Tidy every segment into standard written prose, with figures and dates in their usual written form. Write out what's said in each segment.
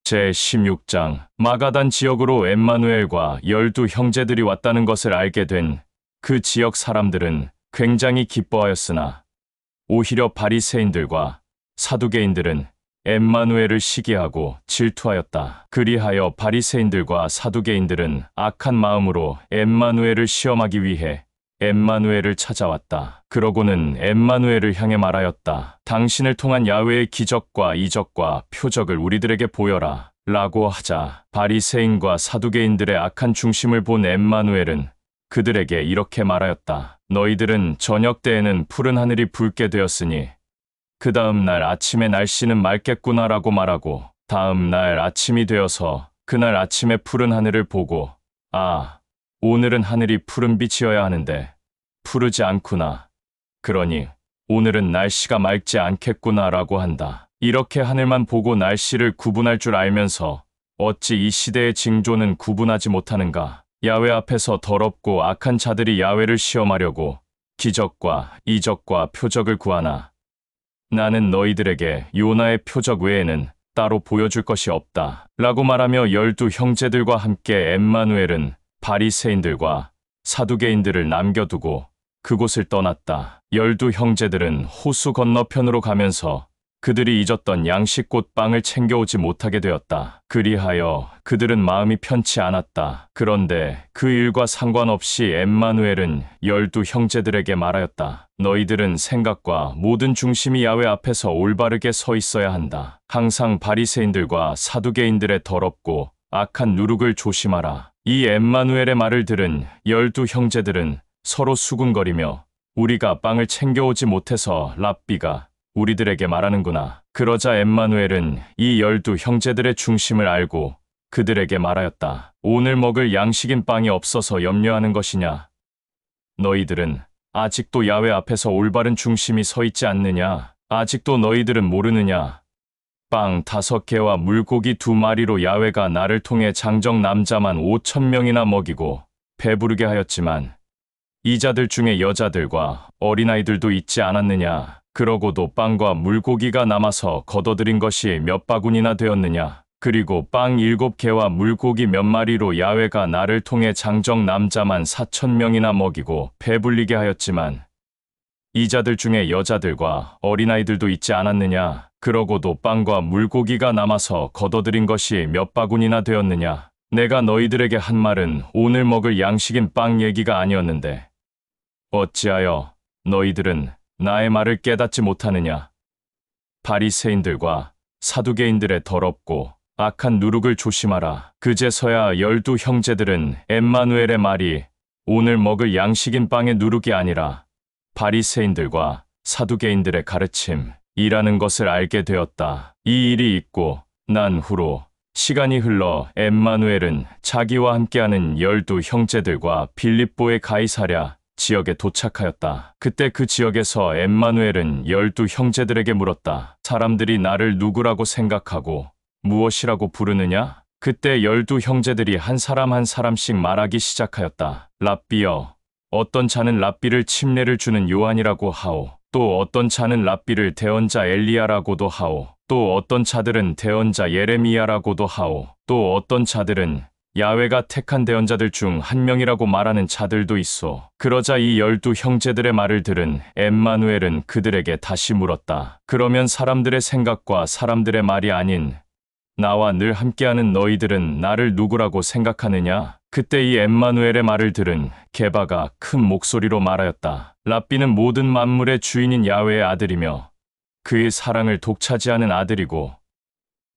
제16장 마가단 지역으로 엠마누엘과 12형제들이 왔다는 것을 알게 된 그 지역 사람들은 굉장히 기뻐하였으나 오히려 바리새인들과 사두개인들은 엠마누엘을 시기하고 질투하였다. 그리하여 바리새인들과 사두개인들은 악한 마음으로 엠마누엘을 시험하기 위해 엠마누엘을 찾아왔다. 그러고는 엠마누엘을 향해 말하였다. 당신을 통한 야훼의 기적과 이적과 표적을 우리들에게 보여라 라고 하자 바리새인과 사두개인들의 악한 중심을 본 엠마누엘은 그들에게 이렇게 말하였다. 너희들은 저녁 때에는 푸른 하늘이 붉게 되었으니 그 다음 날 아침에 날씨는 맑겠구나라고 말하고 다음 날 아침이 되어서 그날 아침에 푸른 하늘을 보고 오늘은 하늘이 푸른빛이어야 하는데 푸르지 않구나. 그러니 오늘은 날씨가 맑지 않겠구나라고 한다. 이렇게 하늘만 보고 날씨를 구분할 줄 알면서 어찌 이 시대의 징조는 구분하지 못하는가. 야훼 앞에서 더럽고 악한 자들이 야훼를 시험하려고 기적과 이적과 표적을 구하나 나는 너희들에게 요나의 표적 외에는 따로 보여줄 것이 없다 라고 말하며 12형제들과 함께 엠마누엘은 바리새인들과 사두개인들을 남겨두고 그곳을 떠났다. 12형제들은 호수 건너편으로 가면서 그들이 잊었던 양식꽃 빵을 챙겨오지 못하게 되었다. 그리하여 그들은 마음이 편치 않았다. 그런데 그 일과 상관없이 엠마누엘은 12형제들에게 말하였다. 너희들은 생각과 모든 중심이 야훼 앞에서 올바르게 서 있어야 한다. 항상 바리새인들과 사두개인들의 더럽고 악한 누룩을 조심하라. 이 엠마누엘의 말을 들은 12형제들은 서로 수군거리며 우리가 빵을 챙겨오지 못해서 랍비가 우리들에게 말하는구나. 그러자 엠마누엘은 이 12형제들의 중심을 알고 그들에게 말하였다. 오늘 먹을 양식인 빵이 없어서 염려하는 것이냐? 너희들은 아직도 야훼 앞에서 올바른 중심이 서 있지 않느냐? 아직도 너희들은 모르느냐? 빵 5개와 물고기 2마리로 야훼가 나를 통해 장정 남자만 5,000명이나 먹이고 배부르게 하였지만 이자들 중에 여자들과 어린아이들도 있지 않았느냐? 그러고도 빵과 물고기가 남아서 걷어들인 것이 몇 바구니나 되었느냐? 그리고 빵 7개와 물고기 몇 마리로 야훼가 나를 통해 장정 남자만 4,000명이나 먹이고 배불리게 하였지만 이자들 중에 여자들과 어린아이들도 있지 않았느냐? 그러고도 빵과 물고기가 남아서 걷어들인 것이 몇 바구니나 되었느냐? 내가 너희들에게 한 말은 오늘 먹을 양식인 빵 얘기가 아니었는데 어찌하여 너희들은 나의 말을 깨닫지 못하느냐? 바리새인들과 사두개인들의 더럽고 악한 누룩을 조심하라. 그제서야 12형제들은 엠마누엘의 말이 오늘 먹을 양식인 빵의 누룩이 아니라 바리새인들과 사두개인들의 가르침이라는 것을 알게 되었다. 이 일이 있고 난 후로 시간이 흘러 엠마누엘은 자기와 함께하는 12형제들과 빌립보의 가이사랴 지역에 도착하였다. 그때 그 지역에서 엠마누엘은 12형제들에게 물었다. 사람들이 나를 누구라고 생각하고 무엇이라고 부르느냐? 그때 12형제들이 한 사람 한 사람씩 말하기 시작하였다. 랍비여, 어떤 자는 랍비를 침례를 주는 요한이라고 하오. 또 어떤 자는 랍비를 대언자 엘리야라고도 하오. 또 어떤 자들은 대언자 예레미야라고도 하오. 또 어떤 자들은 야훼가 택한 대언자들 중 한 명이라고 말하는 자들도 있어. 그러자 이 12형제들의 말을 들은 엠마누엘은 그들에게 다시 물었다. 그러면 사람들의 생각과 사람들의 말이 아닌 나와 늘 함께하는 너희들은 나를 누구라고 생각하느냐? 그때 이 엠마누엘의 말을 들은 게바가 큰 목소리로 말하였다. 랍비는 모든 만물의 주인인 야훼의 아들이며 그의 사랑을 독차지하는 아들이고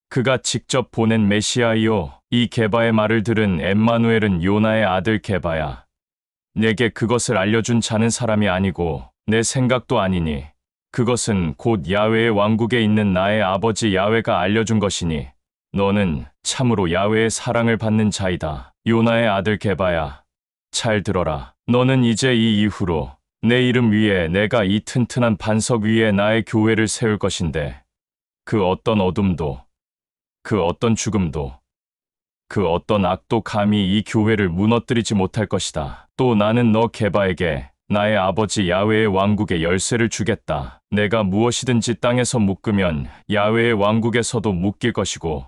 그가 직접 보낸 메시아이요. 이 게바의 말을 들은 엠마누엘은 요나의 아들 게바야. 내게 그것을 알려준 자는 사람이 아니고 내 생각도 아니니 그것은 곧 야훼의 왕국에 있는 나의 아버지 야훼가 알려준 것이니 너는 참으로 야훼의 사랑을 받는 자이다. 요나의 아들 게바야, 잘 들어라. 너는 이제 이 이후로 내 이름 위에 내가 이 튼튼한 반석 위에 나의 교회를 세울 것인데 그 어떤 어둠도 그 어떤 죽음도 그 어떤 악도 감히 이 교회를 무너뜨리지 못할 것이다. 또 나는 너 게바에게 나의 아버지 야훼의 왕국의 열쇠를 주겠다. 내가 무엇이든지 땅에서 묶으면 야훼의 왕국에서도 묶일 것이고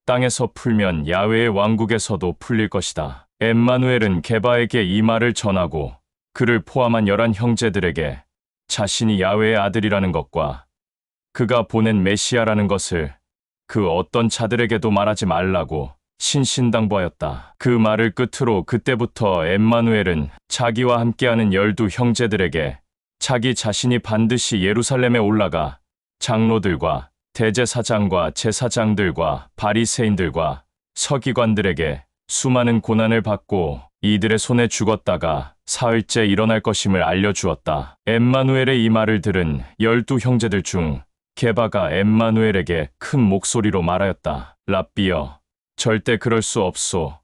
땅에서 풀면 야훼의 왕국에서도 풀릴 것이다. 엠마누엘은 게바에게 이 말을 전하고 그를 포함한 11 형제들에게 자신이 야훼의 아들이라는 것과 그가 보낸 메시아라는 것을 그 어떤 자들에게도 말하지 말라고 신신당부하였다. 그 말을 끝으로 그때부터 엠마누엘은 자기와 함께하는 12 형제들에게 자기 자신이 반드시 예루살렘에 올라가 장로들과 대제사장과 제사장들과 바리새인들과 서기관들에게 수많은 고난을 받고 이들의 손에 죽었다가 사흘째 일어날 것임을 알려주었다. 엠마누엘의 이 말을 들은 12 형제들 중 게바가 엠마누엘에게 큰 목소리로 말하였다. 랍비여, 절대 그럴 수 없소.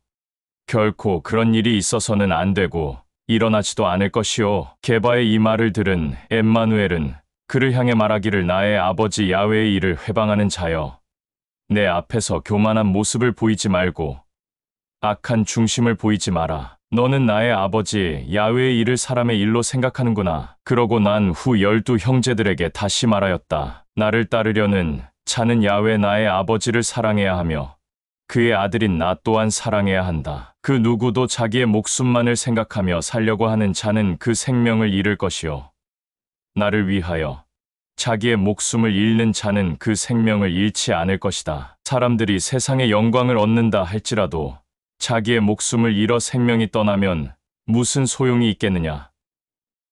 결코 그런 일이 있어서는 안 되고 일어나지도 않을 것이오. 게바의 이 말을 들은 엠마누엘은 그를 향해 말하기를 나의 아버지 야훼의 일을 회방하는 자여, 내 앞에서 교만한 모습을 보이지 말고 악한 중심을 보이지 마라. 너는 나의 아버지 야훼의 일을 사람의 일로 생각하는구나. 그러고 난 후 12 형제들에게 다시 말하였다. 나를 따르려는 자는 야훼 나의 아버지를 사랑해야 하며 그의 아들인 나 또한 사랑해야 한다. 그 누구도 자기의 목숨만을 생각하며 살려고 하는 자는 그 생명을 잃을 것이요, 나를 위하여 자기의 목숨을 잃는 자는 그 생명을 잃지 않을 것이다. 사람들이 세상의 영광을 얻는다 할지라도 자기의 목숨을 잃어 생명이 떠나면 무슨 소용이 있겠느냐?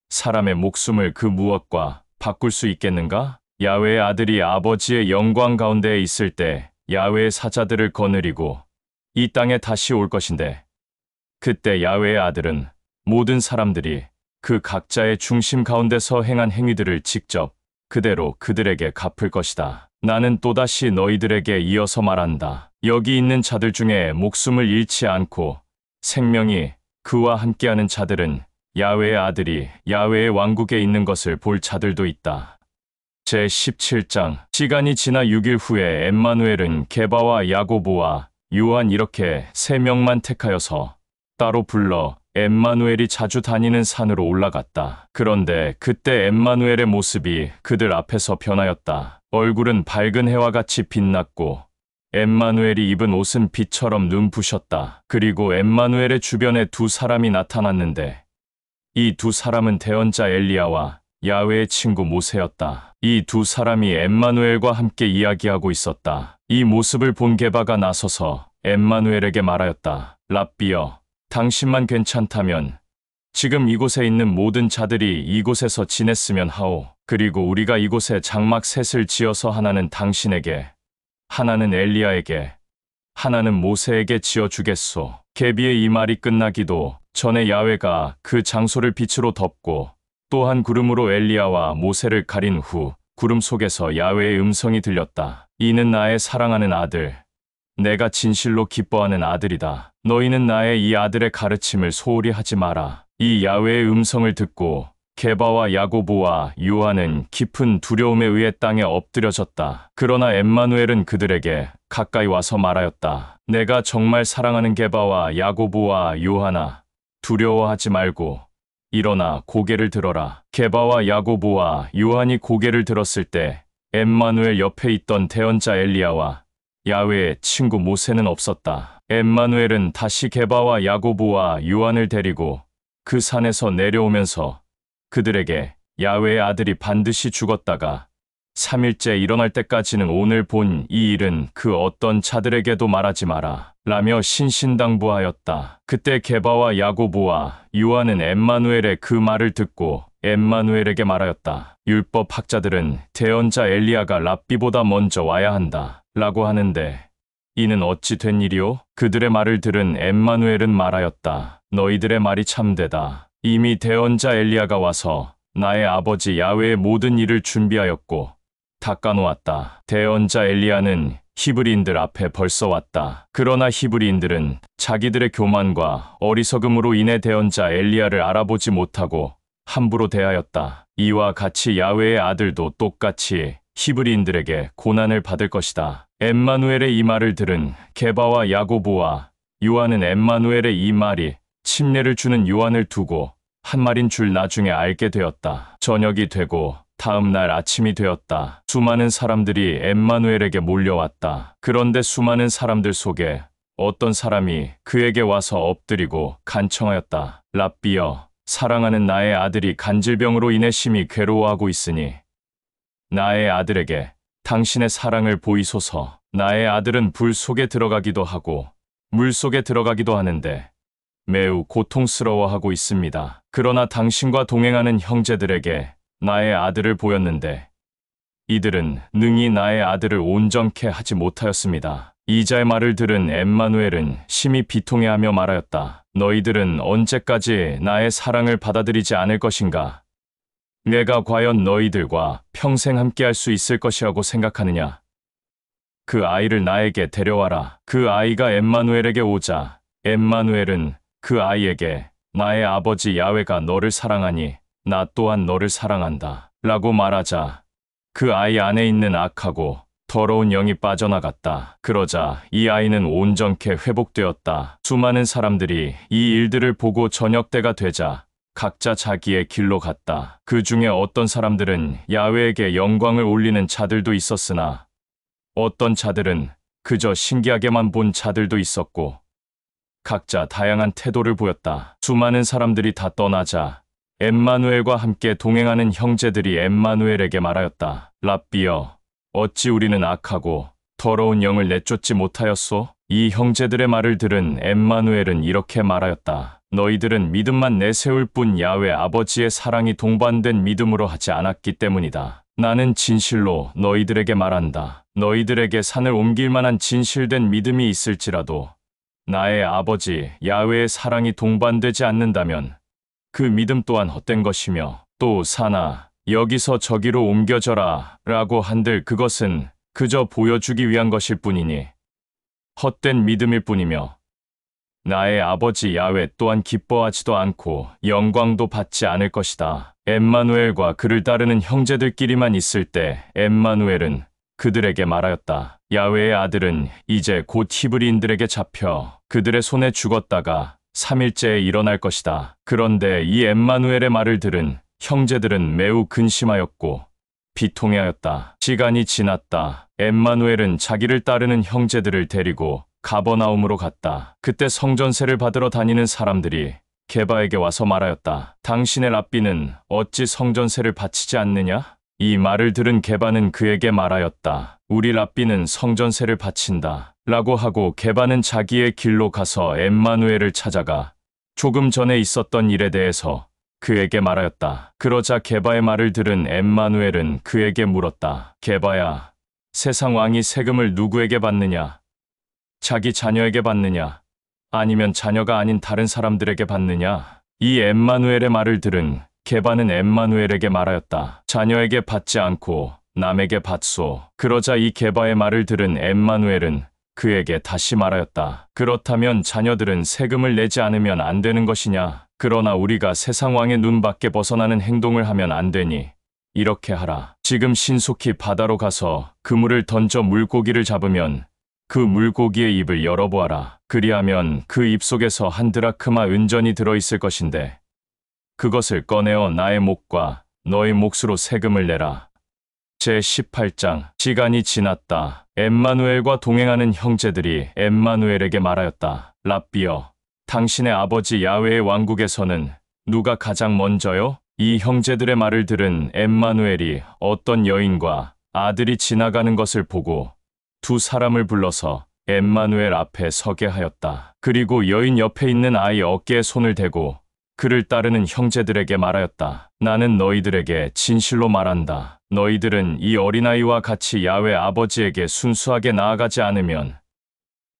사람의 목숨을 그 무엇과 바꿀 수 있겠는가? 야훼의 아들이 아버지의 영광 가운데에 있을 때 야훼의 사자들을 거느리고 이 땅에 다시 올 것인데, 그때 야훼의 아들은 모든 사람들이 그 각자의 중심 가운데서 행한 행위들을 직접 그대로 그들에게 갚을 것이다. 나는 또다시 너희들에게 이어서 말한다. 여기 있는 자들 중에 목숨을 잃지 않고 생명이 그와 함께하는 자들은 야훼의 아들이 야훼의 왕국에 있는 것을 볼 자들도 있다. 제17장. 시간이 지나 6일 후에 엠마누엘은 게바와 야고보와 요한 이렇게 3명만 택하여서 따로 불러 엠마누엘이 자주 다니는 산으로 올라갔다. 그런데 그때 엠마누엘의 모습이 그들 앞에서 변하였다. 얼굴은 밝은 해와 같이 빛났고 엠마누엘이 입은 옷은 빛처럼 눈부셨다. 그리고 엠마누엘의 주변에 2 사람이 나타났는데 이 2 사람은 대언자 엘리야와 야훼의 친구 모세였다. 이 2 사람이 엠마누엘과 함께 이야기하고 있었다. 이 모습을 본 게바가 나서서 엠마누엘에게 말하였다. 랍비여, 당신만 괜찮다면 지금 이곳에 있는 모든 자들이 이곳에서 지냈으면 하오. 그리고 우리가 이곳에 장막 셋을 지어서 하나는 당신에게, 하나는 엘리야에게, 하나는 모세에게 지어주겠소. 게비의 이 말이 끝나기도 전에 야훼가 그 장소를 빛으로 덮고 또한 구름으로 엘리야와 모세를 가린 후 구름 속에서 야훼의 음성이 들렸다. 이는 나의 사랑하는 아들, 내가 진실로 기뻐하는 아들이다. 너희는 나의 이 아들의 가르침을 소홀히 하지 마라. 이 야훼의 음성을 듣고 게바와 야고보와 요한은 깊은 두려움에 의해 땅에 엎드려졌다. 그러나 엠마누엘은 그들에게 가까이 와서 말하였다. 내가 정말 사랑하는 게바와 야고보와 요한아, 두려워하지 말고 일어나 고개를 들어라. 게바와 야고보와 요한이 고개를 들었을 때 엠마누엘 옆에 있던 대언자 엘리야와 야훼의 친구 모세는 없었다. 엠마누엘은 다시 게바와 야고보와 요한을 데리고 그 산에서 내려오면서 그들에게 야훼의 아들이 반드시 죽었다가 3일째 일어날 때까지는 오늘 본 이 일은 그 어떤 자들에게도 말하지 마라 라며 신신당부하였다. 그때 게바와 야고보와 요한은 엠마누엘의 그 말을 듣고 엠마누엘에게 말하였다. 율법 학자들은 대언자 엘리야가 랍비보다 먼저 와야 한다 라고 하는데 이는 어찌 된 일이오? 그들의 말을 들은 엠마누엘은 말하였다. 너희들의 말이 참되다. 이미 대언자 엘리야가 와서 나의 아버지 야훼의 모든 일을 준비하였고 닦아놓았다. 대언자 엘리야는 히브리인들 앞에 벌써 왔다. 그러나 히브리인들은 자기들의 교만과 어리석음으로 인해 대언자 엘리야를 알아보지 못하고 함부로 대하였다. 이와 같이 야훼의 아들도 똑같이 히브리인들에게 고난을 받을 것이다. 엠마누엘의 이 말을 들은 게바와 야고보와 요한은 엠마누엘의 이 말이 침례를 주는 요한을 두고 한 말인 줄 나중에 알게 되었다. 저녁이 되고 다음 날 아침이 되었다. 수많은 사람들이 엠마누엘에게 몰려왔다. 그런데 수많은 사람들 속에 어떤 사람이 그에게 와서 엎드리고 간청하였다. 랍비여, 사랑하는 나의 아들이 간질병으로 인해 심히 괴로워하고 있으니 나의 아들에게 당신의 사랑을 보이소서. 나의 아들은 불 속에 들어가기도 하고 물 속에 들어가기도 하는데 매우 고통스러워하고 있습니다. 그러나 당신과 동행하는 형제들에게 나의 아들을 보였는데 이들은 능히 나의 아들을 온전케 하지 못하였습니다. 이자의 말을 들은 엠마누엘은 심히 비통해하며 말하였다. 너희들은 언제까지 나의 사랑을 받아들이지 않을 것인가? 내가 과연 너희들과 평생 함께할 수 있을 것이라고 생각하느냐? 그 아이를 나에게 데려와라. 그 아이가 엠마누엘에게 오자 엠마누엘은 그 아이에게 나의 아버지 야훼가 너를 사랑하니 나 또한 너를 사랑한다 라고 말하자 그 아이 안에 있는 악하고 더러운 영이 빠져나갔다. 그러자 이 아이는 온전케 회복되었다. 수많은 사람들이 이 일들을 보고 저녁 때가 되자 각자 자기의 길로 갔다. 그 중에 어떤 사람들은 야훼에게 영광을 올리는 자들도 있었으나 어떤 자들은 그저 신기하게만 본 자들도 있었고 각자 다양한 태도를 보였다. 수많은 사람들이 다 떠나자 엠마누엘과 함께 동행하는 형제들이 엠마누엘에게 말하였다. 랍비여, 어찌 우리는 악하고 더러운 영을 내쫓지 못하였소? 이 형제들의 말을 들은 엠마누엘은 이렇게 말하였다. 너희들은 믿음만 내세울 뿐 야훼 아버지의 사랑이 동반된 믿음으로 하지 않았기 때문이다. 나는 진실로 너희들에게 말한다. 너희들에게 산을 옮길 만한 진실된 믿음이 있을지라도 나의 아버지 야훼의 사랑이 동반되지 않는다면 그 믿음 또한 헛된 것이며 또 사나 여기서 저기로 옮겨져라 라고 한들 그것은 그저 보여주기 위한 것일 뿐이니 헛된 믿음일 뿐이며 나의 아버지 야훼 또한 기뻐하지도 않고 영광도 받지 않을 것이다. 엠마누엘과 그를 따르는 형제들끼리만 있을 때 엠마누엘은 그들에게 말하였다. 야훼의 아들은 이제 곧 히브리인들에게 잡혀 그들의 손에 죽었다가 3일째에 일어날 것이다. 그런데 이 엠마누엘의 말을 들은 형제들은 매우 근심하였고 비통해하였다. 시간이 지났다. 엠마누엘은 자기를 따르는 형제들을 데리고 가버나움으로 갔다. 그때 성전세를 받으러 다니는 사람들이 게바에게 와서 말하였다. 당신의 랍비는 어찌 성전세를 바치지 않느냐? 이 말을 들은 게바는 그에게 말하였다. 우리 랍비는 성전세를 바친다. 라고 하고 게바는 자기의 길로 가서 엠마누엘을 찾아가 조금 전에 있었던 일에 대해서 그에게 말하였다. 그러자 게바의 말을 들은 엠마누엘은 그에게 물었다. 게바야, 세상 왕이 세금을 누구에게 받느냐? 자기 자녀에게 받느냐? 아니면 자녀가 아닌 다른 사람들에게 받느냐? 이 엠마누엘의 말을 들은 게바는 엠마누엘에게 말하였다. 자녀에게 받지 않고 남에게 받소. 그러자 이 게바의 말을 들은 엠마누엘은 그에게 다시 말하였다. 그렇다면 자녀들은 세금을 내지 않으면 안 되는 것이냐? 그러나 우리가 세상 왕의 눈 밖에 벗어나는 행동을 하면 안 되니 이렇게 하라. 지금 신속히 바다로 가서 그물을 던져 물고기를 잡으면 그 물고기의 입을 열어보아라. 그리하면 그 입속에서 한 드라크마 은전이 들어있을 것인데 그것을 꺼내어 나의 목과 너의 몫으로 세금을 내라. 제18장. 시간이 지났다. 엠마누엘과 동행하는 형제들이 엠마누엘에게 말하였다. 랍비여, 당신의 아버지 야훼의 왕국에서는 누가 가장 먼저요? 이 형제들의 말을 들은 엠마누엘이 어떤 여인과 아들이 지나가는 것을 보고 두 사람을 불러서 엠마누엘 앞에 서게 하였다. 그리고 여인 옆에 있는 아이 어깨에 손을 대고 그를 따르는 형제들에게 말하였다. 나는 너희들에게 진실로 말한다. 너희들은 이 어린아이와 같이 야훼 아버지에게 순수하게 나아가지 않으면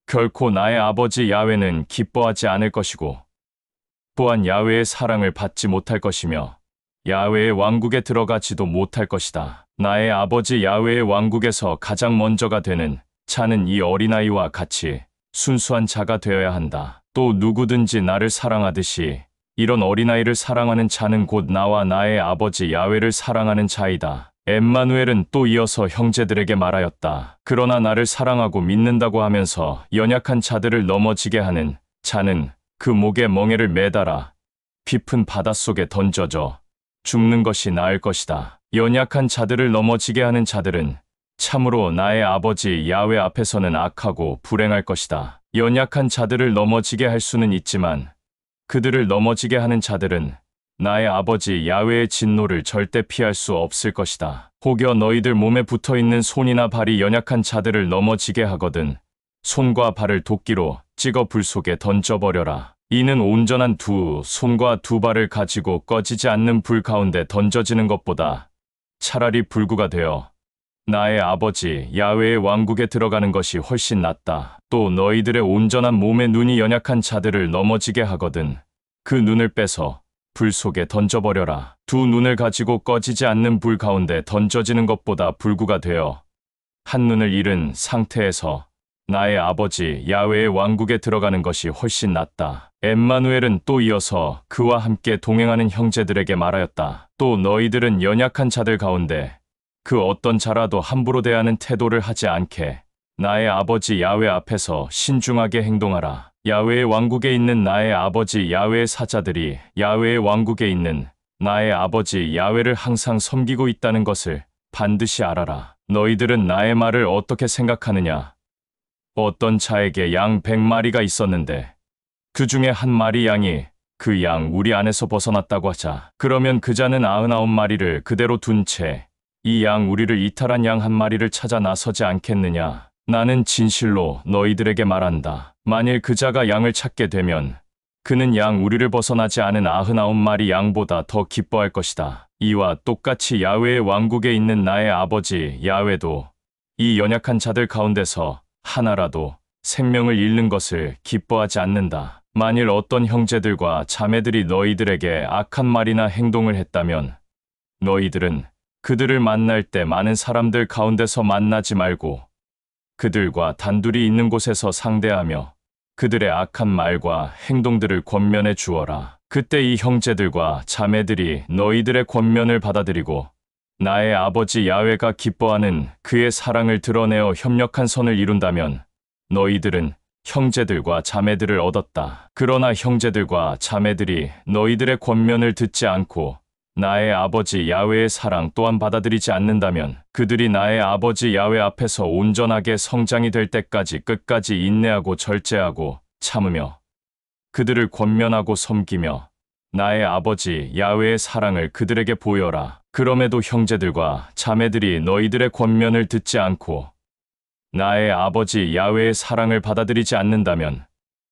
결코 나의 아버지 야훼는 기뻐하지 않을 것이고 또한 야훼의 사랑을 받지 못할 것이며 야훼의 왕국에 들어가지도 못할 것이다. 나의 아버지 야훼의 왕국에서 가장 먼저가 되는 자는 이 어린아이와 같이 순수한 자가 되어야 한다. 또 누구든지 나를 사랑하듯이 이런 어린아이를 사랑하는 자는 곧 나와 나의 아버지 야훼를 사랑하는 자이다. 엠마누엘은 또 이어서 형제들에게 말하였다. 그러나 나를 사랑하고 믿는다고 하면서 연약한 자들을 넘어지게 하는 자는 그 목에 멍에를 매달아 깊은 바닷속에 던져져 죽는 것이 나을 것이다. 연약한 자들을 넘어지게 하는 자들은 참으로 나의 아버지 야훼 앞에서는 악하고 불행할 것이다. 연약한 자들을 넘어지게 할 수는 있지만 그들을 넘어지게 하는 자들은 나의 아버지 야훼의 진노를 절대 피할 수 없을 것이다. 혹여 너희들 몸에 붙어있는 손이나 발이 연약한 자들을 넘어지게 하거든 손과 발을 도끼로 찍어 불 속에 던져버려라. 이는 온전한 두 손과 두 발을 가지고 꺼지지 않는 불 가운데 던져지는 것보다 차라리 불구가 되어 나의 아버지 야훼의 왕국에 들어가는 것이 훨씬 낫다. 또 너희들의 온전한 몸의 눈이 연약한 자들을 넘어지게 하거든 그 눈을 빼서 불 속에 던져버려라. 두 눈을 가지고 꺼지지 않는 불 가운데 던져지는 것보다 불구가 되어 한 눈을 잃은 상태에서 나의 아버지 야훼의 왕국에 들어가는 것이 훨씬 낫다. 엠마누엘은 또 이어서 그와 함께 동행하는 형제들에게 말하였다. 또 너희들은 연약한 자들 가운데 그 어떤 자라도 함부로 대하는 태도를 하지 않게 나의 아버지 야훼 앞에서 신중하게 행동하라. 야훼의 왕국에 있는 나의 아버지 야훼의 사자들이 야훼의 왕국에 있는 나의 아버지 야훼를 항상 섬기고 있다는 것을 반드시 알아라. 너희들은 나의 말을 어떻게 생각하느냐? 어떤 자에게 양 100마리가 있었는데 그 중에 한 마리 양이 그 양 우리 안에서 벗어났다고 하자. 그러면 그 자는 99마리를 그대로 둔 채 이 양 우리를 이탈한 양 한 마리를 찾아 나서지 않겠느냐? 나는 진실로 너희들에게 말한다. 만일 그 자가 양을 찾게 되면 그는 양 우리를 벗어나지 않은 99마리 양보다 더 기뻐할 것이다. 이와 똑같이 야훼의 왕국에 있는 나의 아버지 야훼도 이 연약한 자들 가운데서 하나라도 생명을 잃는 것을 기뻐하지 않는다. 만일 어떤 형제들과 자매들이 너희들에게 악한 말이나 행동을 했다면 너희들은 그들을 만날 때 많은 사람들 가운데서 만나지 말고 그들과 단둘이 있는 곳에서 상대하며 그들의 악한 말과 행동들을 권면해 주어라. 그때 이 형제들과 자매들이 너희들의 권면을 받아들이고 나의 아버지 야훼가 기뻐하는 그의 사랑을 드러내어 협력한 선을 이룬다면 너희들은 형제들과 자매들을 얻었다. 그러나 형제들과 자매들이 너희들의 권면을 듣지 않고 나의 아버지 야훼의 사랑 또한 받아들이지 않는다면 그들이 나의 아버지 야훼 앞에서 온전하게 성장이 될 때까지 끝까지 인내하고 절제하고 참으며 그들을 권면하고 섬기며 나의 아버지 야훼의 사랑을 그들에게 보여라. 그럼에도 형제들과 자매들이 너희들의 권면을 듣지 않고 나의 아버지 야훼의 사랑을 받아들이지 않는다면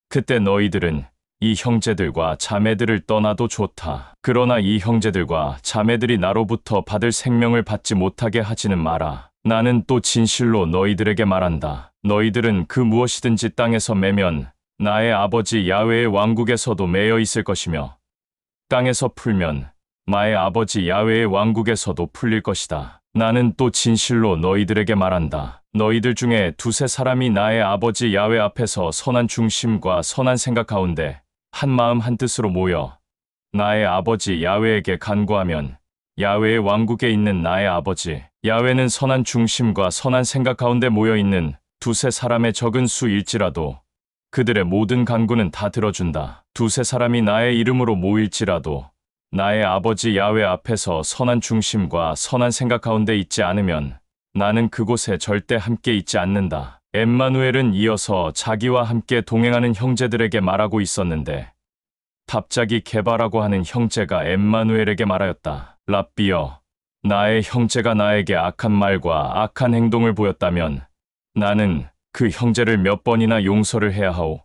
그때 너희들은 이 형제들과 자매들을 떠나도 좋다. 그러나 이 형제들과 자매들이 나로부터 받을 생명을 받지 못하게 하지는 마라. 나는 또 진실로 너희들에게 말한다. 너희들은 그 무엇이든지 땅에서 매면 나의 아버지 야훼의 왕국에서도 매여 있을 것이며 땅에서 풀면 나의 아버지 야훼의 왕국에서도 풀릴 것이다. 나는 또 진실로 너희들에게 말한다. 너희들 중에 두세 사람이 나의 아버지 야훼 앞에서 선한 중심과 선한 생각 가운데 한 마음 한 뜻으로 모여 나의 아버지 야훼에게 간구하면 야훼의 왕국에 있는 나의 아버지 야훼는 선한 중심과 선한 생각 가운데 모여 있는 두세 사람의 적은 수일지라도 그들의 모든 간구는 다 들어준다. 두세 사람이 나의 이름으로 모일지라도 나의 아버지 야훼 앞에서 선한 중심과 선한 생각 가운데 있지 않으면 나는 그곳에 절대 함께 있지 않는다. 엠마누엘은 이어서 자기와 함께 동행하는 형제들에게 말하고 있었는데 갑자기 게바라고 하는 형제가 엠마누엘에게 말하였다. 랍비여, 나의 형제가 나에게 악한 말과 악한 행동을 보였다면 나는 그 형제를 몇 번이나 용서를 해야 하오?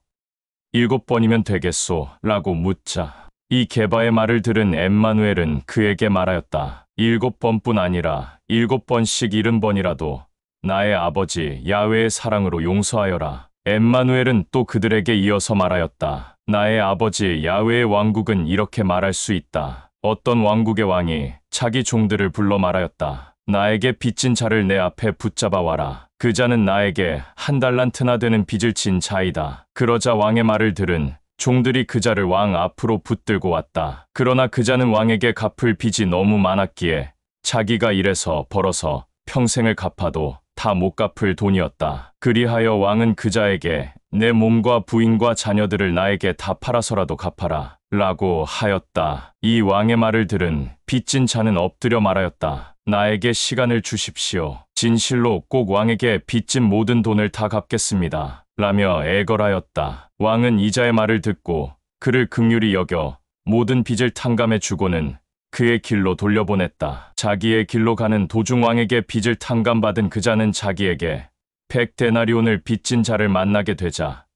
7번이면 되겠소? 라고 묻자 이 게바의 말을 들은 엠마누엘은 그에게 말하였다. 7번뿐 아니라 7번씩 70번이라도 나의 아버지 야훼의 사랑으로 용서하여라. 엠마누엘은 또 그들에게 이어서 말하였다. 나의 아버지 야훼의 왕국은 이렇게 말할 수 있다. 어떤 왕국의 왕이 자기 종들을 불러 말하였다. 나에게 빚진 자를 내 앞에 붙잡아 와라. 그 자는 나에게 1달란트나 되는 빚을 진 자이다. 그러자 왕의 말을 들은 종들이 그 자를 왕 앞으로 붙들고 왔다. 그러나 그 자는 왕에게 갚을 빚이 너무 많았기에 자기가 일해서 벌어서 평생을 갚아도 다 못 갚을 돈이었다. 그리하여 왕은 그 자에게 내 몸과 부인과 자녀들을 나에게 다 팔아서라도 갚아라. 라고 하였다. 이 왕의 말을 들은 빚진 자는 엎드려 말하였다. 나에게 시간을 주십시오. 진실로 꼭 왕에게 빚진 모든 돈을 다 갚겠습니다. 라며 애걸하였다. 왕은 이자의 말을 듣고 그를 긍휼히 여겨 모든 빚을 탕감해 주고는 그의 길로 돌려보냈다. 자기의 길로 가는 도중 왕에게 빚을 탕감받은 그 자는 자기에게 100데나리온을 빚진 자를 만나게 되자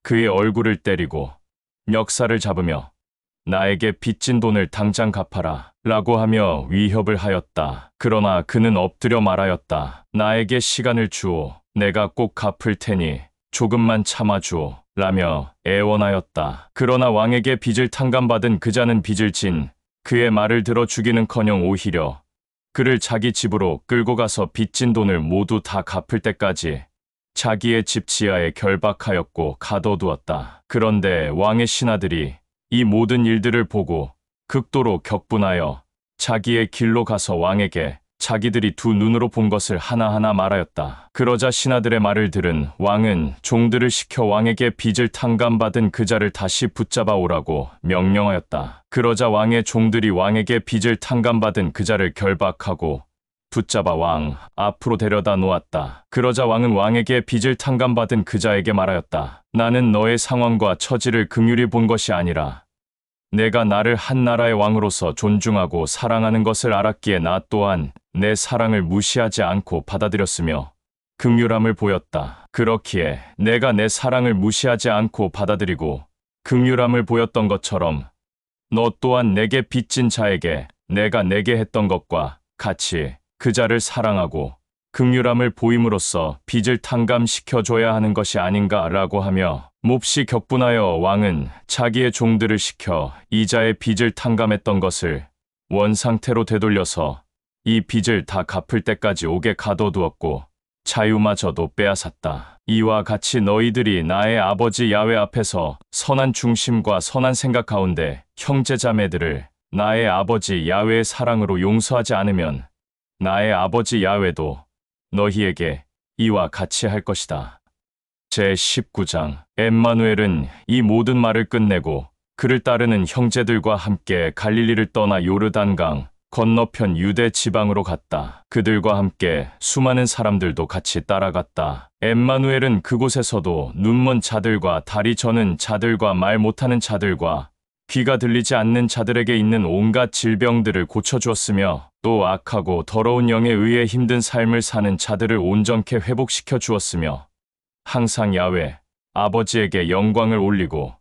그의 얼굴을 때리고 멱살을 잡으며 나에게 빚진 돈을 당장 갚아라 라고 하며 위협을 하였다. 그러나 그는 엎드려 말하였다. 나에게 시간을 주오. 내가 꼭 갚을 테니 조금만 참아주오. 라며 애원하였다. 그러나 왕에게 빚을 탕감받은 그 자는 빚을 진 그의 말을 들어 주기는커녕 오히려 그를 자기 집으로 끌고 가서 빚진 돈을 모두 다 갚을 때까지 자기의 집 지하에 결박하였고 가둬두었다. 그런데 왕의 신하들이 이 모든 일들을 보고 극도로 격분하여 자기의 길로 가서 왕에게 자기들이 두 눈으로 본 것을 하나하나 말하였다. 그러자 신하들의 말을 들은 왕은 종들을 시켜 왕에게 빚을 탕감받은 그 자를 다시 붙잡아 오라고 명령하였다. 그러자 왕의 종들이 왕에게 빚을 탕감받은 그 자를 결박하고 붙잡아 왕 앞으로 데려다 놓았다. 그러자 왕은 왕에게 빚을 탕감받은 그 자에게 말하였다. 나는 너의 상황과 처지를 긍휼히 본 것이 아니라 내가 나를 한 나라의 왕으로서 존중하고 사랑하는 것을 알았기에 나 또한 내 사랑을 무시하지 않고 받아들였으며 긍휼함을 보였다. 그렇기에 내가 내 사랑을 무시하지 않고 받아들이고 긍휼함을 보였던 것처럼 너 또한 내게 빚진 자에게 내가 내게 했던 것과 같이 그 자를 사랑하고 긍휼함을 보임으로써 빚을 탕감시켜줘야 하는 것이 아닌가라고 하며 몹시 격분하여 왕은 자기의 종들을 시켜 이자의 빚을 탕감했던 것을 원상태로 되돌려서 이 빚을 다 갚을 때까지 옥에 가둬두었고 자유마저도 빼앗았다. 이와 같이 너희들이 나의 아버지 야훼 앞에서 선한 중심과 선한 생각 가운데 형제자매들을 나의 아버지 야훼의 사랑으로 용서하지 않으면 나의 아버지 야훼도 너희에게 이와 같이 할 것이다. 제19장 엠마누엘은 이 모든 말을 끝내고 그를 따르는 형제들과 함께 갈릴리를 떠나 요르단강 건너편 유대 지방으로 갔다. 그들과 함께 수많은 사람들도 같이 따라갔다. 엠마누엘은 그곳에서도 눈먼 자들과 다리 저는 자들과 말 못하는 자들과 귀가 들리지 않는 자들에게 있는 온갖 질병들을 고쳐주었으며 또 악하고 더러운 영에 의해 힘든 삶을 사는 자들을 온전케 회복시켜 주었으며 항상 야훼 아버지에게 영광을 올리고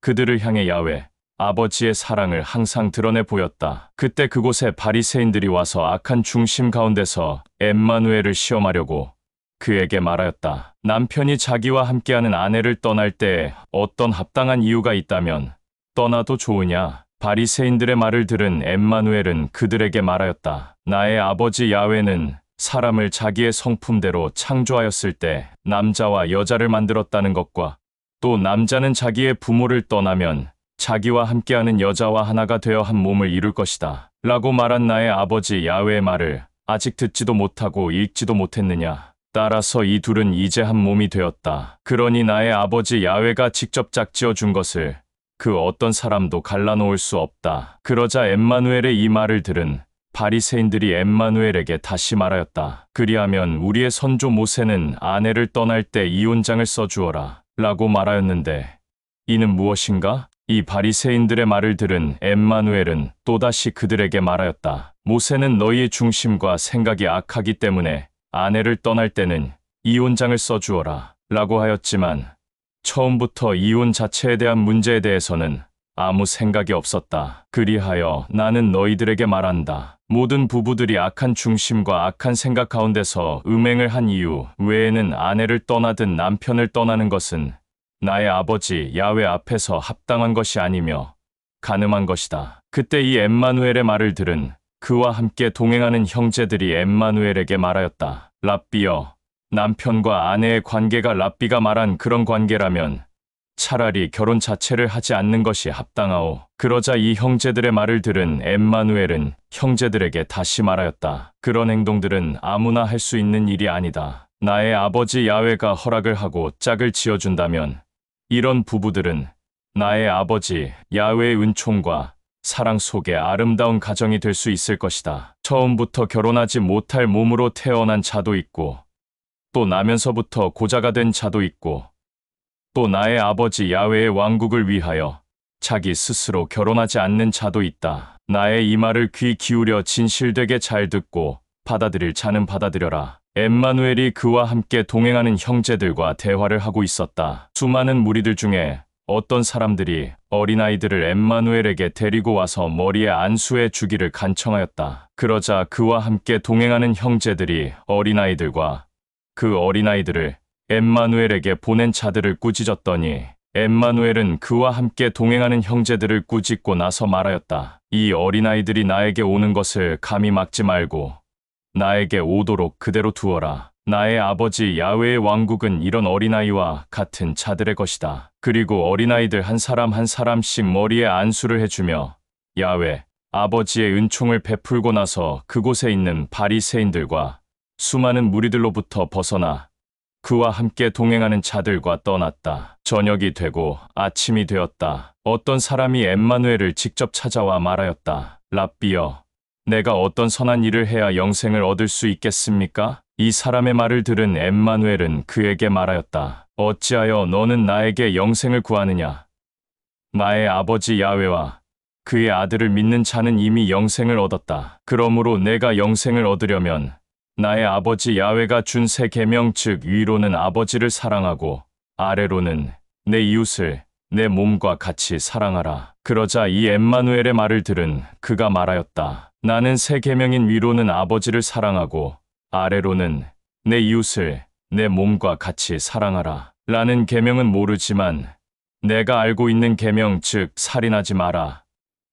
그들을 향해 야훼 아버지의 사랑을 항상 드러내 보였다. 그때 그곳에 바리새인들이 와서 악한 중심 가운데서 엠마누엘을 시험하려고 그에게 말하였다. 남편이 자기와 함께하는 아내를 떠날 때에 어떤 합당한 이유가 있다면 떠나도 좋으냐? 바리새인들의 말을 들은 엠마누엘은 그들에게 말하였다. 나의 아버지 야훼는 사람을 자기의 성품대로 창조하였을 때 남자와 여자를 만들었다는 것과 또 남자는 자기의 부모를 떠나면 자기와 함께하는 여자와 하나가 되어 한 몸을 이룰 것이다. 라고 말한 나의 아버지 야훼의 말을 아직 듣지도 못하고 읽지도 못했느냐. 따라서 이 둘은 이제 한 몸이 되었다. 그러니 나의 아버지 야훼가 직접 짝지어 준 것을 그 어떤 사람도 갈라놓을 수 없다. 그러자 엠마누엘의 이 말을 들은 바리새인들이 엠마누엘에게 다시 말하였다. 그리하면 우리의 선조 모세는 아내를 떠날 때 이혼장을 써주어라 라고 말하였는데 이는 무엇인가? 이 바리새인들의 말을 들은 엠마누엘은 또다시 그들에게 말하였다. 모세는 너희의 중심과 생각이 악하기 때문에 아내를 떠날 때는 이혼장을 써주어라 라고 하였지만 처음부터 이혼 자체에 대한 문제에 대해서는 아무 생각이 없었다. 그리하여 나는 너희들에게 말한다. 모든 부부들이 악한 중심과 악한 생각 가운데서 음행을 한 이유 외에는 아내를 떠나든 남편을 떠나는 것은 나의 아버지 야훼 앞에서 합당한 것이 아니며 간음한 것이다. 그때 이 엠마누엘의 말을 들은 그와 함께 동행하는 형제들이 엠마누엘에게 말하였다. 랍비여, 남편과 아내의 관계가 랍비가 말한 그런 관계라면 차라리 결혼 자체를 하지 않는 것이 합당하오. 그러자 이 형제들의 말을 들은 엠마누엘은 형제들에게 다시 말하였다. 그런 행동들은 아무나 할 수 있는 일이 아니다. 나의 아버지 야훼가 허락을 하고 짝을 지어준다면 이런 부부들은 나의 아버지 야훼의 은총과 사랑 속에 아름다운 가정이 될 수 있을 것이다. 처음부터 결혼하지 못할 몸으로 태어난 자도 있고, 또 나면서부터 고자가 된 자도 있고, 또 나의 아버지 야훼의 왕국을 위하여 자기 스스로 결혼하지 않는 자도 있다. 나의 이 말을 귀 기울여 진실되게 잘 듣고 받아들일 자는 받아들여라. 엠마누엘이 그와 함께 동행하는 형제들과 대화를 하고 있었다. 수많은 무리들 중에 어떤 사람들이 어린아이들을 엠마누엘에게 데리고 와서 머리에 안수해 주기를 간청하였다. 그러자 그와 함께 동행하는 형제들이 어린아이들과 그 어린아이들을 엠마누엘에게 보낸 자들을 꾸짖었더니 엠마누엘은 그와 함께 동행하는 형제들을 꾸짖고 나서 말하였다. 이 어린아이들이 나에게 오는 것을 감히 막지 말고 나에게 오도록 그대로 두어라. 나의 아버지 야훼의 왕국은 이런 어린아이와 같은 자들의 것이다. 그리고 어린아이들 한 사람 한 사람씩 머리에 안수를 해주며 야훼 아버지의 은총을 베풀고 나서 그곳에 있는 바리새인들과 수많은 무리들로부터 벗어나 그와 함께 동행하는 자들과 떠났다. 저녁이 되고 아침이 되었다. 어떤 사람이 엠마누엘을 직접 찾아와 말하였다. 랍비여, 내가 어떤 선한 일을 해야 영생을 얻을 수 있겠습니까? 이 사람의 말을 들은 엠마누엘은 그에게 말하였다. 어찌하여 너는 나에게 영생을 구하느냐? 나의 아버지 야훼와 그의 아들을 믿는 자는 이미 영생을 얻었다. 그러므로 내가 영생을 얻으려면 나의 아버지 야훼가 준 세 계명, 즉 위로는 아버지를 사랑하고 아래로는 내 이웃을 내 몸과 같이 사랑하라. 그러자 이 엠마누엘의 말을 들은 그가 말하였다. 나는 세 계명인 위로는 아버지를 사랑하고 아래로는 내 이웃을 내 몸과 같이 사랑하라 라는 계명은 모르지만 내가 알고 있는 계명, 즉 살인하지 마라,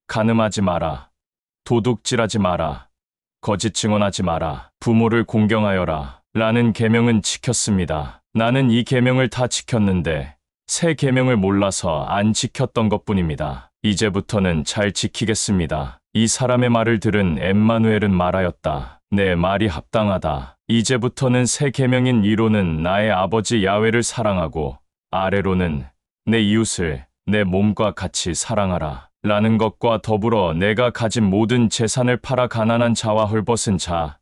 간음하지 마라, 도둑질하지 마라, 거짓 증언하지 마라, 부모를 공경하여라 라는 계명은 지켰습니다. 나는 이 계명을 다 지켰는데 새 계명을 몰라서 안 지켰던 것뿐입니다. 이제부터는 잘 지키겠습니다. 이 사람의 말을 들은 엠마누엘은 말하였다. 내 말이 합당하다. 이제부터는 새 계명인 위로는 나의 아버지 야훼를 사랑하고 아래로는 내 이웃을 내 몸과 같이 사랑하라 라는 것과 더불어 내가 가진 모든 재산을 팔아 가난한 자와 헐벗은 자,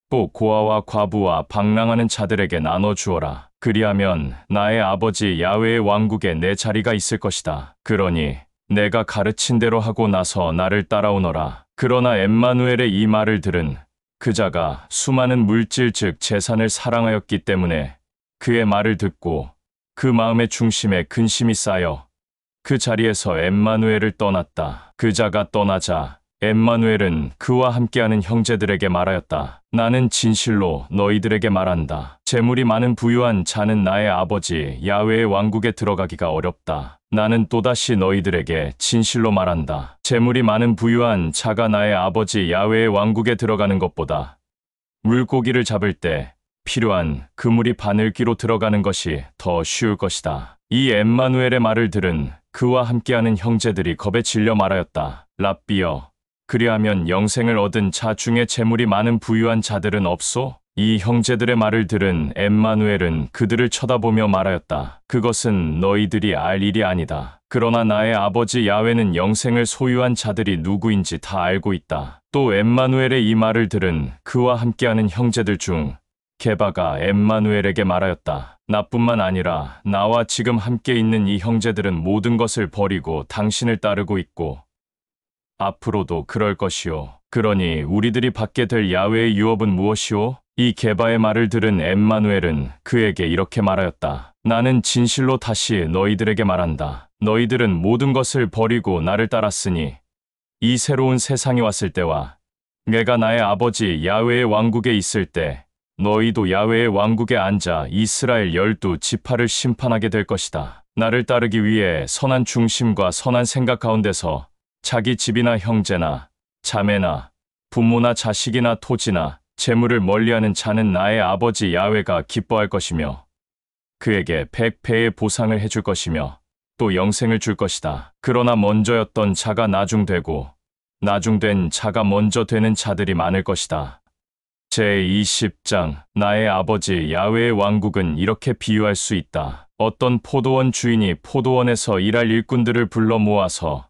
또 고아와 과부와 방랑하는 자들에게 나눠주어라. 그리하면 나의 아버지 야훼의 왕국에 내 자리가 있을 것이다. 그러니 내가 가르친 대로 하고 나서 나를 따라오너라. 그러나 엠마누엘의 이 말을 들은 그 자가 수많은 물질, 즉 재산을 사랑하였기 때문에 그의 말을 듣고 그 마음의 중심에 근심이 쌓여 그 자리에서 엠마누엘을 떠났다. 그 자가 떠나자 엠마누엘은 그와 함께하는 형제들에게 말하였다. 나는 진실로 너희들에게 말한다. 재물이 많은 부유한 자는 나의 아버지 야훼의 왕국에 들어가기가 어렵다. 나는 또다시 너희들에게 진실로 말한다. 재물이 많은 부유한 자가 나의 아버지 야훼의 왕국에 들어가는 것보다 물고기를 잡을 때 필요한 그물이 바늘기로 들어가는 것이 더 쉬울 것이다. 이 엠마누엘의 말을 들은 그와 함께하는 형제들이 겁에 질려 말하였다. 랍비여, 그리하면 영생을 얻은 자 중에 재물이 많은 부유한 자들은 없소? 이 형제들의 말을 들은 엠마누엘은 그들을 쳐다보며 말하였다. 그것은 너희들이 알 일이 아니다. 그러나 나의 아버지 야훼는 영생을 소유한 자들이 누구인지 다 알고 있다. 또 엠마누엘의 이 말을 들은 그와 함께하는 형제들 중 게바가 엠마누엘에게 말하였다. 나뿐만 아니라 나와 지금 함께 있는 이 형제들은 모든 것을 버리고 당신을 따르고 있고 앞으로도 그럴 것이오. 그러니 우리들이 받게 될 야훼의 유업은 무엇이오? 이 게바의 말을 들은 엠마누엘은 그에게 이렇게 말하였다. 나는 진실로 다시 너희들에게 말한다. 너희들은 모든 것을 버리고 나를 따랐으니 이 새로운 세상이 왔을 때와 내가 나의 아버지 야훼의 왕국에 있을 때 너희도 야훼의 왕국에 앉아 이스라엘 12지파를 심판하게 될 것이다. 나를 따르기 위해 선한 중심과 선한 생각 가운데서 자기 집이나 형제나 자매나 부모나 자식이나 토지나 재물을 멀리하는 자는 나의 아버지 야훼가 기뻐할 것이며 그에게 100배의 보상을 해줄 것이며 또 영생을 줄 것이다. 그러나 먼저였던 자가 나중되고 나중된 자가 먼저 되는 자들이 많을 것이다. 제20장 나의 아버지 야훼의 왕국은 이렇게 비유할 수 있다. 어떤 포도원 주인이 포도원에서 일할 일꾼들을 불러 모아서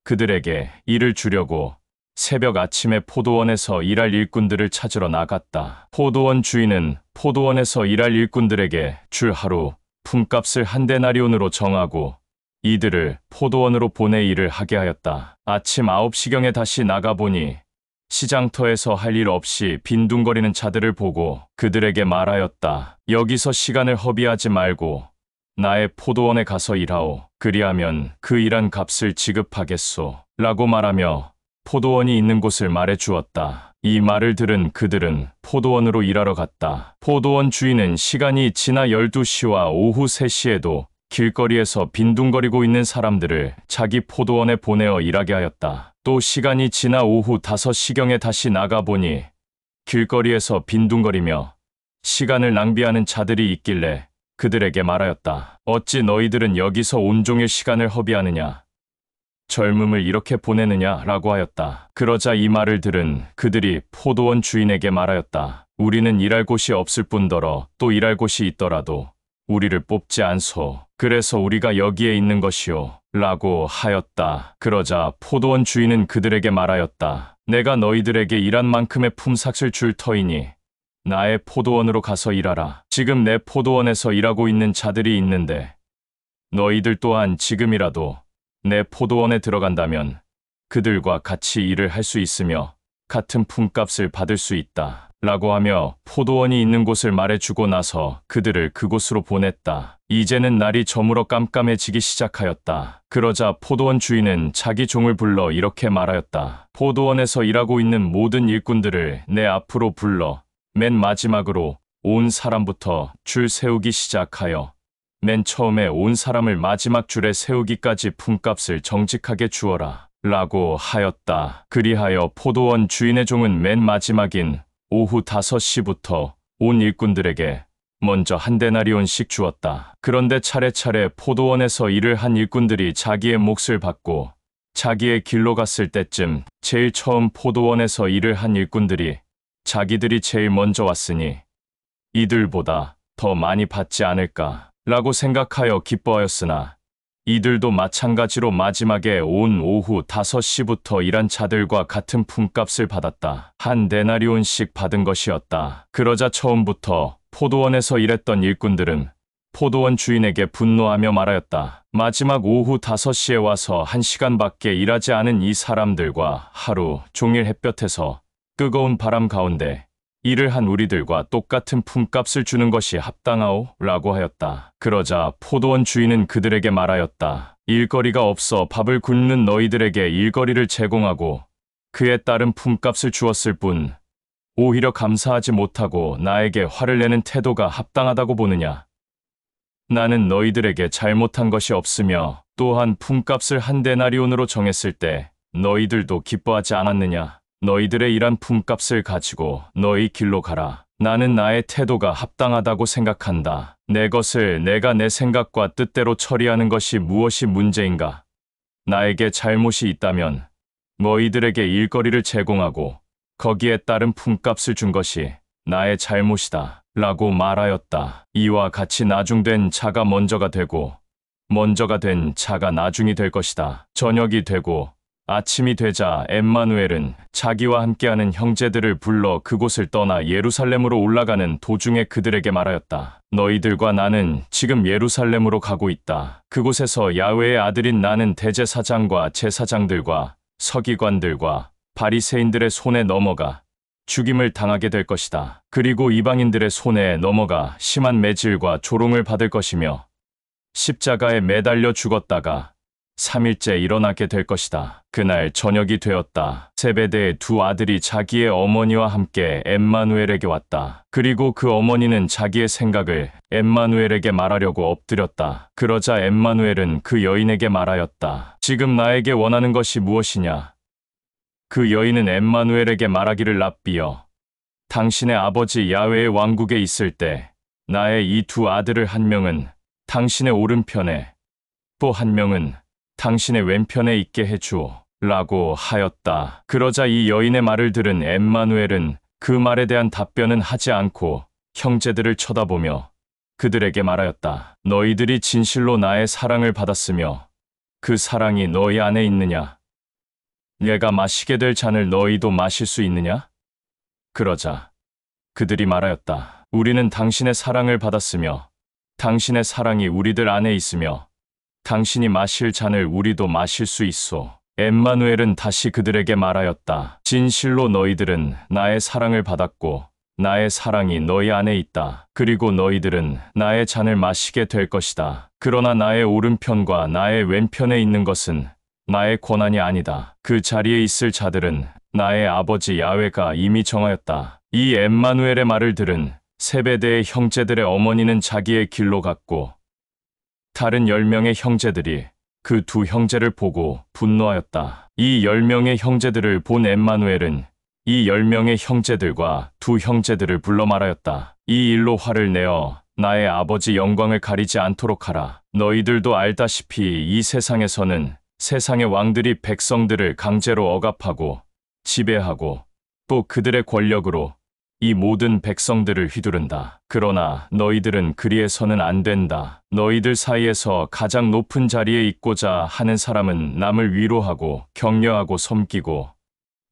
그들에게 일을 주려고 새벽 아침에 포도원에서 일할 일꾼들을 찾으러 나갔다. 포도원 주인은 포도원에서 일할 일꾼들에게 줄 하루 품값을 한 데나리온으로 정하고 이들을 포도원으로 보내 일을 하게 하였다. 아침 9시경에 다시 나가보니 시장터에서 할 일 없이 빈둥거리는 자들을 보고 그들에게 말하였다. 여기서 시간을 허비하지 말고 나의 포도원에 가서 일하오. 그리하면 그 일한 값을 지급하겠소. 라고 말하며 포도원이 있는 곳을 말해 주었다. 이 말을 들은 그들은 포도원으로 일하러 갔다. 포도원 주인은 시간이 지나 12시와 오후 3시에도 길거리에서 빈둥거리고 있는 사람들을 자기 포도원에 보내어 일하게 하였다. 또 시간이 지나 오후 5시경에 다시 나가보니 길거리에서 빈둥거리며 시간을 낭비하는 자들이 있길래 그들에게 말하였다. 어찌 너희들은 여기서 온종일 시간을 허비하느냐? 젊음을 이렇게 보내느냐? 라고 하였다. 그러자 이 말을 들은 그들이 포도원 주인에게 말하였다. 우리는 일할 곳이 없을 뿐더러 또 일할 곳이 있더라도 우리를 뽑지 않소. 그래서 우리가 여기에 있는 것이오. 라고 하였다. 그러자 포도원 주인은 그들에게 말하였다. 내가 너희들에게 일한 만큼의 품삯을 줄 터이니 나의 포도원으로 가서 일하라. 지금 내 포도원에서 일하고 있는 자들이 있는데 너희들 또한 지금이라도 내 포도원에 들어간다면 그들과 같이 일을 할 수 있으며 같은 품값을 받을 수 있다. 라고 하며 포도원이 있는 곳을 말해주고 나서 그들을 그곳으로 보냈다. 이제는 날이 저물어 깜깜해지기 시작하였다. 그러자 포도원 주인은 자기 종을 불러 이렇게 말하였다. 포도원에서 일하고 있는 모든 일꾼들을 내 앞으로 불러 맨 마지막으로 온 사람부터 줄 세우기 시작하여 맨 처음에 온 사람을 마지막 줄에 세우기까지 품값을 정직하게 주어라. 라고 하였다. 그리하여 포도원 주인의 종은 맨 마지막인 오후 5시부터 온 일꾼들에게 먼저 한 데나리온씩 주었다. 그런데 차례차례 포도원에서 일을 한 일꾼들이 자기의 몫을 받고 자기의 길로 갔을 때쯤 제일 처음 포도원에서 일을 한 일꾼들이 자기들이 제일 먼저 왔으니 이들보다 더 많이 받지 않을까 라고 생각하여 기뻐하였으나 이들도 마찬가지로 마지막에 온 오후 5시부터 일한 자들과 같은 품값을 받았다. 한 데나리온씩 받은 것이었다. 그러자 처음부터 포도원에서 일했던 일꾼들은 포도원 주인에게 분노하며 말하였다. 마지막 오후 5시에 와서 1시간밖에 일하지 않은 이 사람들과 하루 종일 햇볕에서 뜨거운 바람 가운데 일을 한 우리들과 똑같은 품값을 주는 것이 합당하오? 라고 하였다. 그러자 포도원 주인은 그들에게 말하였다. 일거리가 없어 밥을 굶는 너희들에게 일거리를 제공하고 그에 따른 품값을 주었을 뿐 오히려 감사하지 못하고 나에게 화를 내는 태도가 합당하다고 보느냐? 나는 너희들에게 잘못한 것이 없으며 또한 품값을 한 데나리온으로 정했을 때 너희들도 기뻐하지 않았느냐? 너희들의 일한 품값을 가지고 너희 길로 가라. 나는 나의 태도가 합당하다고 생각한다. 내 것을 내가 내 생각과 뜻대로 처리하는 것이 무엇이 문제인가? 나에게 잘못이 있다면 너희들에게 일거리를 제공하고 거기에 따른 품값을 준 것이 나의 잘못이다. 라고 말하였다. 이와 같이 나중된 자가 먼저가 되고 먼저가 된 자가 나중이 될 것이다. 저녁이 되고 아침이 되자 엠마누엘은 자기와 함께하는 형제들을 불러 그곳을 떠나 예루살렘으로 올라가는 도중에 그들에게 말하였다. 너희들과 나는 지금 예루살렘으로 가고 있다. 그곳에서 야훼의 아들인 나는 대제사장과 제사장들과 서기관들과 바리새인들의 손에 넘어가 죽임을 당하게 될 것이다. 그리고 이방인들의 손에 넘어가 심한 매질과 조롱을 받을 것이며 십자가에 매달려 죽었다가 3일째 일어나게 될 것이다. 그날 저녁이 되었다. 세베대의 두 아들이 자기의 어머니와 함께 엠마누엘에게 왔다. 그리고 그 어머니는 자기의 생각을 엠마누엘에게 말하려고 엎드렸다. 그러자 엠마누엘은 그 여인에게 말하였다. 지금 나에게 원하는 것이 무엇이냐? 그 여인은 엠마누엘에게 말하기를 랍비여, 당신의 아버지 야훼의 왕국에 있을 때 나의 이 두 아들을 한 명은 당신의 오른편에 또 한 명은 당신의 왼편에 있게 해주오. 라고 하였다. 그러자 이 여인의 말을 들은 엠마누엘은 그 말에 대한 답변은 하지 않고 형제들을 쳐다보며 그들에게 말하였다. 너희들이 진실로 나의 사랑을 받았으며 그 사랑이 너희 안에 있느냐? 내가 마시게 될 잔을 너희도 마실 수 있느냐? 그러자 그들이 말하였다. 우리는 당신의 사랑을 받았으며 당신의 사랑이 우리들 안에 있으며 당신이 마실 잔을 우리도 마실 수 있소. 엠마누엘은 다시 그들에게 말하였다. 진실로 너희들은 나의 사랑을 받았고 나의 사랑이 너희 안에 있다. 그리고 너희들은 나의 잔을 마시게 될 것이다. 그러나 나의 오른편과 나의 왼편에 있는 것은 나의 권한이 아니다. 그 자리에 있을 자들은 나의 아버지 야훼가 이미 정하였다. 이 엠마누엘의 말을 들은 세베대의 형제들의 어머니는 자기의 길로 갔고 다른 10명의 형제들이 그 두 형제를 보고 분노하였다. 이 10명의 형제들을 본 엠마누엘은 이 10명의 형제들과 두 형제들을 불러 말하였다. 이 일로 화를 내어 나의 아버지 영광을 가리지 않도록 하라. 너희들도 알다시피 이 세상에서는 세상의 왕들이 백성들을 강제로 억압하고 지배하고 또 그들의 권력으로 이 모든 백성들을 휘두른다. 그러나 너희들은 그리해서는 안 된다. 너희들 사이에서 가장 높은 자리에 있고자 하는 사람은 남을 위로하고 격려하고 섬기고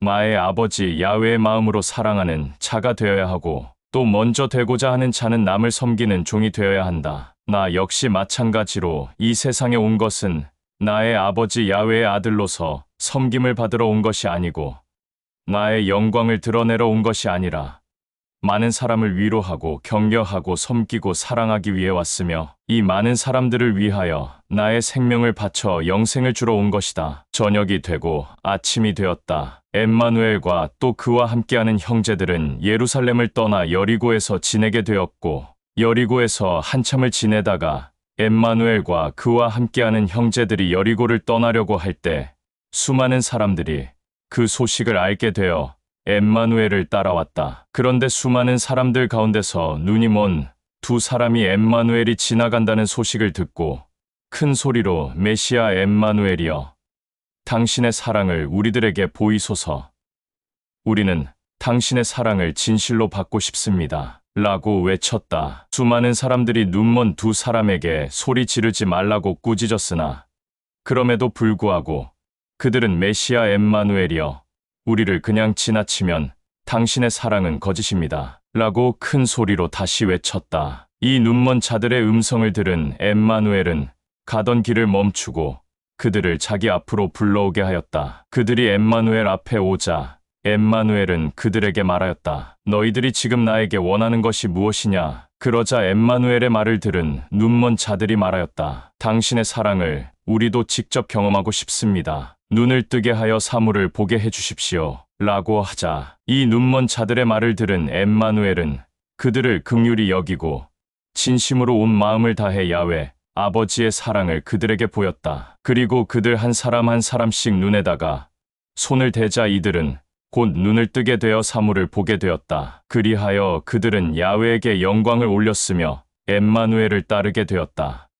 나의 아버지 야훼의 마음으로 사랑하는 자가 되어야 하고 또 먼저 되고자 하는 자는 남을 섬기는 종이 되어야 한다. 나 역시 마찬가지로 이 세상에 온 것은 나의 아버지 야훼의 아들로서 섬김을 받으러 온 것이 아니고 나의 영광을 드러내러 온 것이 아니라 많은 사람을 위로하고 격려하고 섬기고 사랑하기 위해 왔으며 이 많은 사람들을 위하여 나의 생명을 바쳐 영생을 주러 온 것이다. 저녁이 되고 아침이 되었다. 엠마누엘과 또 그와 함께하는 형제들은 예루살렘을 떠나 여리고에서 지내게 되었고 여리고에서 한참을 지내다가 엠마누엘과 그와 함께하는 형제들이 여리고를 떠나려고 할 때 수많은 사람들이 그 소식을 알게 되어 엠마누엘을 따라왔다. 그런데 수많은 사람들 가운데서 눈이 먼 두 사람이 엠마누엘이 지나간다는 소식을 듣고 큰 소리로 메시아 엠마누엘이여 당신의 사랑을 우리들에게 보이소서. 우리는 당신의 사랑을 진실로 받고 싶습니다. 라고 외쳤다. 수많은 사람들이 눈먼 두 사람에게 소리 지르지 말라고 꾸짖었으나 그럼에도 불구하고 그들은 메시아 엠마누엘이여 우리를 그냥 지나치면 당신의 사랑은 거짓입니다. 라고 큰 소리로 다시 외쳤다. 이 눈먼 자들의 음성을 들은 엠마누엘은 가던 길을 멈추고 그들을 자기 앞으로 불러오게 하였다. 그들이 엠마누엘 앞에 오자 엠마누엘은 그들에게 말하였다. 너희들이 지금 나에게 원하는 것이 무엇이냐? 그러자 엠마누엘의 말을 들은 눈먼 자들이 말하였다. 당신의 사랑을 우리도 직접 경험하고 싶습니다. 눈을 뜨게 하여 사물을 보게 해주십시오. 라고 하자 이 눈먼 자들의 말을 들은 엠마누엘은 그들을 긍휼히 여기고 진심으로 온 마음을 다해 야훼 아버지의 사랑을 그들에게 보였다. 그리고 그들 한 사람 한 사람씩 눈에다가 손을 대자 이들은 곧 눈을 뜨게 되어 사물을 보게 되었다. 그리하여 그들은 야훼에게 영광을 올렸으며 엠마누엘을 따르게 되었다.